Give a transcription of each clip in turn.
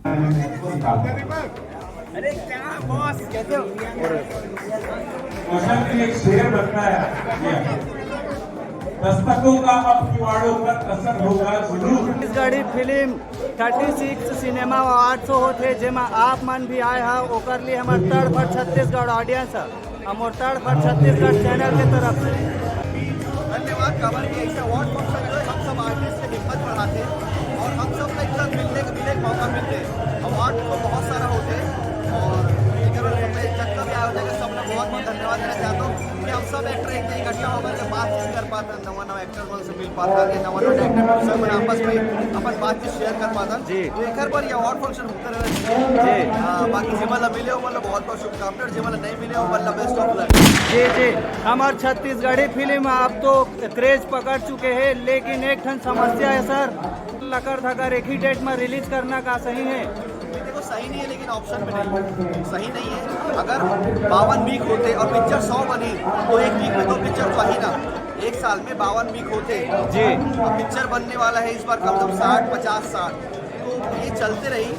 अरे क्या बॉस कहते हो? कौशल के एक शेर बनता है, दस्तकों का अब किवाड़ों पर असर होगा जरूर। Chhattisgarhi film 36 cinema award show होते जेमा आप मन भी आए हा ओकर लिए हमार तड़ फट छत्तीसगढ़ ऑडियंस है हमार तड़ फट छत्तीसगढ़ चैनल के तरफ से धन्यवाद। काबर की ऐसे अवार्ड फंक्शन जो है हम सब आर्टिस्ट की हिम्मत बढ़ाते हैं और हम सब का एक साथ मिलने का मौका मिलते हैं। अवार्ड तो बहुत सारा होते हैं और जगह भी आया हो जाएगा। सब लोग बहुत बहुत धन्यवाद देना चाहता हूँ कि हम सब एक्टर एक इकट्ठा होकर के बातचीत कर पाते हैं, नवा नवा एक्टर मन से मिल पाता है, नवा नवा एक्टर सब आपस में अपन बातचीत शेयर कर पाता जी। तो एक बार ये अवार्ड फंक्शन होता रहे। बाकी जे मतलब मिले हो मतलब बहुत बहुत शुभकामनाएं, जे मतलब नहीं मिले हो मतलब बेस्ट ऑफ लक। जी जी हमार छत्तीसगढ़ी फिल्म अब तो क्रेज पकड़ चुके हैं, लेकिन एक ठन समस्या है सर, लकर धकर एक ही डेट में रिलीज करना का सही है? देखो सही नहीं है लेकिन ऑप्शन में नहीं सही नहीं है। अगर 52 वीक होते और पिक्चर 100 बनी तो एक वीक में 2 पिक्चर तो ही ना, एक साल में 52 वीक होते जी। अब पिक्चर बनने वाला है इस बार कम से कम 60-50-60 तो ये चलते रही।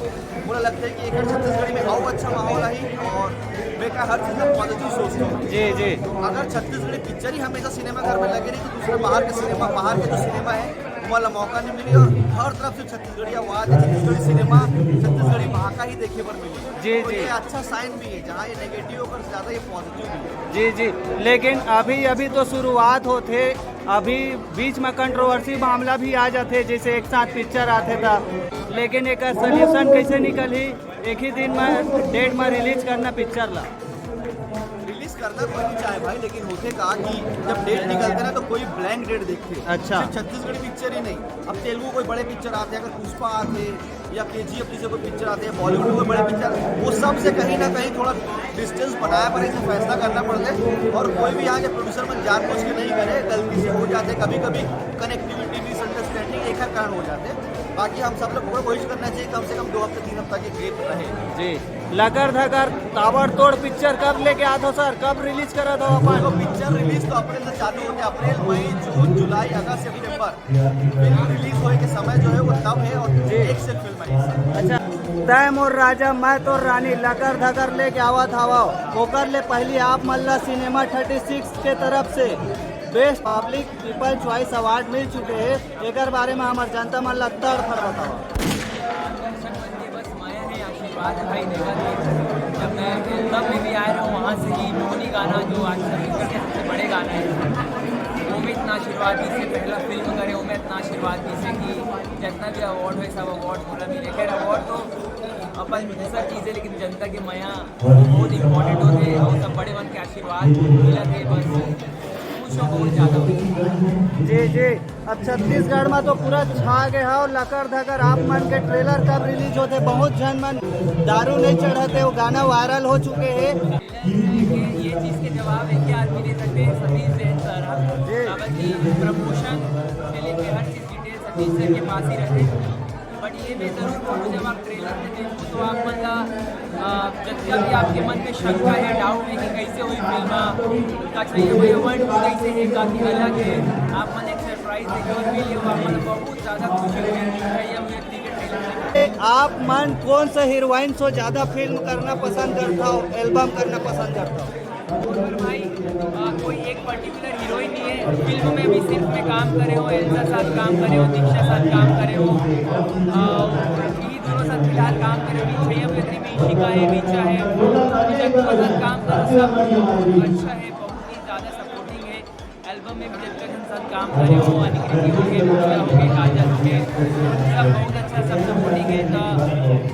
मुझे लगता है कि एक छत्तीसगढ़ी में और अच्छा माहौल है और मैं का हर चीज़ में पॉजिटिव सोचता हूँ। जी जी अगर छत्तीसगढ़ी पिक्चर ही हमेशा सिनेमाघर में लगे नहीं तो दूसरा बाहर के जो सिनेमा है वाला मौका नहीं मिली और हर तरफ से छत्तीसगढ़ी आवाज है, छत्तीसगढ़ी सिनेमा, छत्तीसगढ़ी भाषा ही देखे पर मिली। जी तो जी ये अच्छा साइन भी है, जहाँ ये नेगेटिव होकर ज़्यादा ये पॉजिटिव भी है। जी जी लेकिन अभी तो शुरुआत होते, अभी बीच में कंट्रोवर्सी मामला भी आ जाते जैसे एक साथ पिक्चर आते था, लेकिन एक सोल्यूशन कैसे निकली एक ही दिन में डेट में रिलीज करना पिक्चर ला? रिलीज करना कोई नहीं चाहे भाई, लेकिन होते कहा कि जब डेट निकलते ना तो कोई ब्लैंक डेट देखते। अच्छा। सिर्फ छत्तीसगढ़ी पिक्चर ही नहीं, अब तेलुगु कोई बड़े पिक्चर आते हैं, अगर पुष्पा आते या KGF जैसे कोई पिक्चर आते हैं, बॉलीवुड में कोई बड़े पिक्चर, वो सब से कहीं ना कहीं थोड़ा डिस्टेंस बनाया पर इसे फैसला करना पड़ता है। और कोई भी यहाँ के प्रोड्यूसर में जानबूझ के नहीं करे, गलती से हो जाते, कभी कभी कनेक्टिविटी मिसअंडरस्टैंडिंग एक कारण हो जाते हैं। बाकी हम सब लोग को कोशिश करना चाहिए कम से कम 2 हफ्ते 3 हफ्ता की गेप रहे। जी लकर धकर ताबड़तोड़ पिक्चर कब लेके आते हो सर, कब रिलीज करा था अपन? तो पिक्चर रिलीज तो अप्रैल से चालू होते, अप्रैल मई जून जुलाई अगस्त सितंबर फिल्म रिलीज होने के समय जो है वो तब है और एक से फिल्म है। अच्छा तय मोर राजा मैं तो रानी लकर धकर लेके आवत हवा ओकर ले पहली आप मल्ला सिनेमा 36 के तरफ से best public people choice award मिल चुके हैं, एक बारे में हमारे जनता मल्ला तड़ फड़ बताओ। बस माया है, आशीर्वाद है भाई देगा नहीं। जब मैं तब में भी आया हूँ वहाँ से ही मोहनी गाना जो आज छत्तीसगढ़ के सबसे बड़े गाने हैं वो में इतना आशीर्वाद दी से पहला फिल्म करे वो में इतना आशीर्वाद दी से कि जितना भी अवार्ड है सब अवार्ड पूरा मिले। खैर अवार्ड तो अपन दूसरा चीज़ है लेकिन जनता के माया बहुत इंपॉर्टेंट होते और सब बड़े मन के आशीर्वाद मिला थे बस बहुत ज़्यादा। जी जी अब छत्तीसगढ़ में तो पूरा छा गया और लकर धकर आप मन के ट्रेलर कब रिलीज होते, बहुत जन मन दारू नहीं चढ़ाते, वो गाना वायरल हो चुके हैं। ये चीज़ के जवाब है कि आदमी दे सकते हैं सतीश जैन सर की प्रमोशन से लेके हर चीज़ डिटेल सतीश सर के पास ही रहते हैं। बट ये मैं ज़रूर बोलूँ जब आप ट्रेलर में देखो तो आप मतलब जितना भी आपके मन में शंका है डाउट है कि कैसे हुई फिल्म का चाहिए वही वर्ड कैसे है काफ़ी अलग है, आप मन एक सरप्राइज देखे और मिले हो आप मन बहुत ज़्यादा खुश है। आप मन कौन सा हीरोइन से ज़्यादा फिल्म करना पसंद करता हो, एल्बम करना पसंद करता हो? भाई कोई एक पर्टिकुलर हीरोइन नहीं है, फिल्म में भी सिर्फ में काम करे हो, एल्सा साथ काम करे हो, दीक्षा साथ काम करे हो, ये दोनों साथ फिलहाल काम करे हो, छय्या बेहतरी में इशिका है, रीचा है, जब साथ काम करो सब अच्छा है, बहुत ही ज़्यादा सपोर्टिंग है। एल्बम में भी जब तक साथ काम करे हो, अनिकृति हो गए, पूजा हो गए, काजल हो गए, सब बहुत अच्छा सब सपोर्टिंग है। तो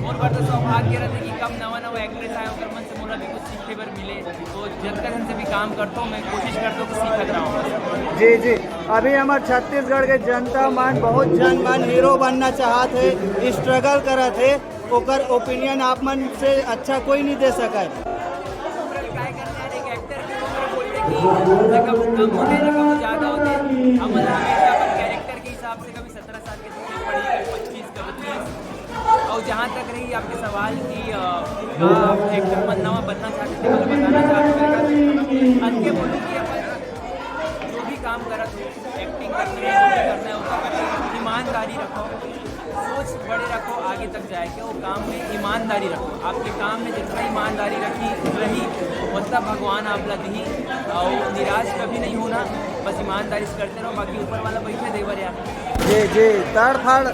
और बार तो सौभाग्य रहते कि कम नवा नवा एक्ट्रेस आए होकर मन से मोला भी कुछ सीखे पर मिले, तो जब तक हमसे भी काम करता हूँ मैं कोशिश करता हूँ कि सीखत रहा हूँ। जी जी अभी हमारे छत्तीसगढ़ के जनता मन बहुत जन मन हीरो बनना चाहते, स्ट्रगल करत है, ओकर ओपिनियन आप मन से अच्छा कोई नहीं दे सका है। क्या करना है एक एक्टर के ऊपर बोलते कि जगह कम होते जगह ज़्यादा होते, हम हमेशा अपन कैरेक्टर के हिसाब से कभी 17 साल के थे पढ़ी 25 कभी 30। और जहाँ तक रही आपके सवाल की एक्टर बनना चाहते थे मतलब बताना चाहते थे अंके बोलूँ कि अपन जो भी काम करा तो एक्टिंग करना है जो भी करना है उसका ईमानदारी रखो, सोच बड़े रखो, आगे तक जाएगा। वो काम में ईमानदारी रखो, आपके काम में जितना ईमानदारी रही उतना भगवान आपला दी, और निराश कभी नहीं होना, बस ईमानदारी से करते रहो, बाकी ऊपर वाला बैठे देवर यार। जी जी तड़फड़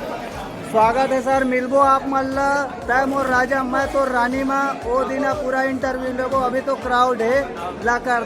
स्वागत है सर, मिलबो आप मल्ला तय मोर राजा मैं तो रानी माँ ओ दिना पूरा इंटरव्यू लेबो, अभी तो क्राउड है लाकर